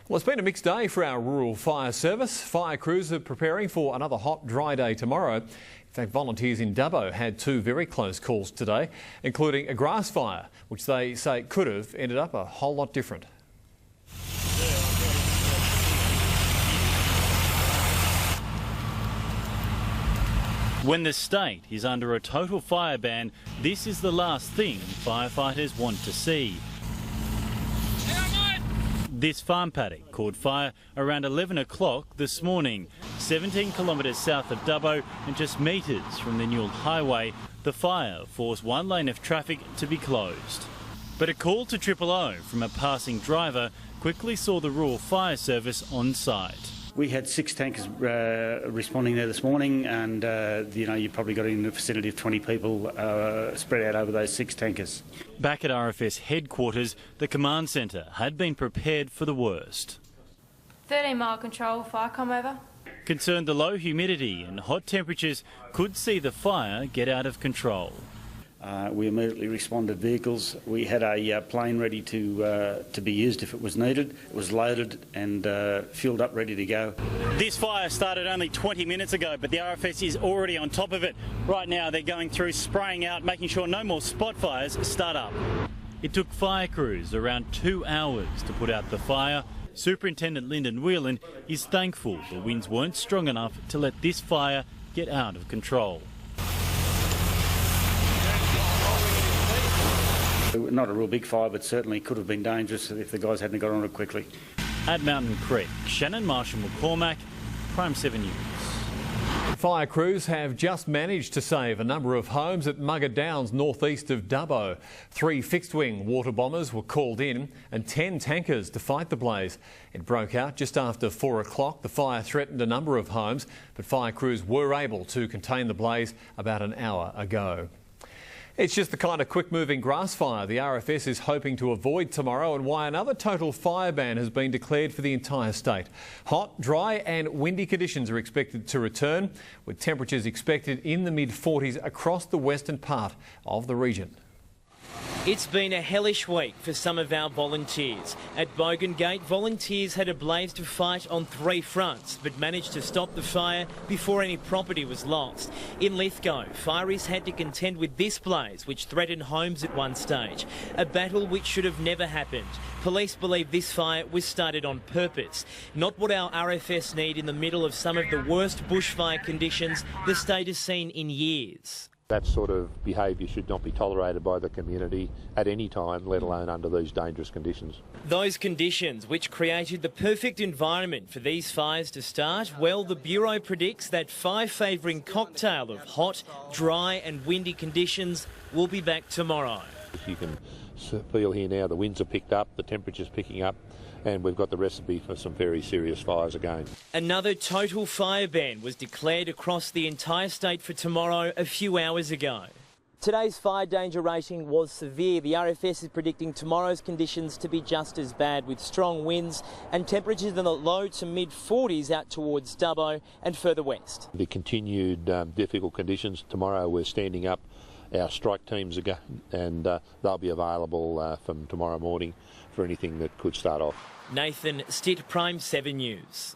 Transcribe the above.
Well, it's been a mixed day for our rural fire service. Fire crews are preparing for another hot, dry day tomorrow. In fact, volunteers in Dubbo had two very close calls today, including a grass fire, which they say could have ended up a whole lot different. When the state is under a total fire ban, this is the last thing firefighters want to see. This farm paddock caught fire around 11 o'clock this morning. 17 kilometres south of Dubbo and just metres from the Newell Highway, the fire forced one lane of traffic to be closed. But a call to 000 from a passing driver quickly saw the rural fire service on site. We had 6 tankers responding there this morning, and you probably got in the vicinity of 20 people spread out over those 6 tankers. Back at RFS headquarters, the command centre had been prepared for the worst. 13 mile control, fire come over. Concerned the low humidity and hot temperatures could see the fire get out of control. We immediately responded vehicles. We had a plane ready to be used if it was needed. It was loaded and fueled up, ready to go. This fire started only 20 minutes ago, but the RFS is already on top of it. Right now they're going through, spraying out, making sure no more spot fires start up. It took fire crews around 2 hours to put out the fire. Superintendent Lyndon Whelan is thankful the winds weren't strong enough to let this fire get out of control. Not a real big fire, but certainly could have been dangerous if the guys hadn't got on it quickly. At Mountain Creek, Shannon Marshall-McCormack, Prime 7 News. Fire crews have just managed to save a number of homes at Mugger Downs, northeast of Dubbo. 3 fixed-wing water bombers were called in and 10 tankers to fight the blaze. It broke out just after 4 o'clock. The fire threatened a number of homes, but fire crews were able to contain the blaze about an hour ago. It's just the kind of quick-moving grass fire the RFS is hoping to avoid tomorrow, and why another total fire ban has been declared for the entire state. Hot, dry and windy conditions are expected to return, with temperatures expected in the mid-40s across the western part of the region. It's been a hellish week for some of our volunteers. At Bogan Gate, volunteers had a blaze to fight on 3 fronts, but managed to stop the fire before any property was lost. In Lithgow, fireys had to contend with this blaze, which threatened homes at one stage. A battle which should have never happened. Police believe this fire was started on purpose. Not what our RFS need in the middle of some of the worst bushfire conditions the state has seen in years. That sort of behaviour should not be tolerated by the community at any time, let alone under these dangerous conditions. Those conditions which created the perfect environment for these fires to start, well, the Bureau predicts that fire-favouring cocktail of hot, dry and windy conditions will be back tomorrow. You can feel here now the winds are picked up, the temperature's picking up, and we've got the recipe for some very serious fires again. Another total fire ban was declared across the entire state for tomorrow a few hours ago. Today's fire danger rating was severe. The RFS is predicting tomorrow's conditions to be just as bad, with strong winds and temperatures in the low to mid-40s out towards Dubbo and further west. The continued difficult conditions tomorrow, we're standing up our strike teams again, and they'll be available from tomorrow morning for anything that could start off. Nathan Stitt, Prime 7 News.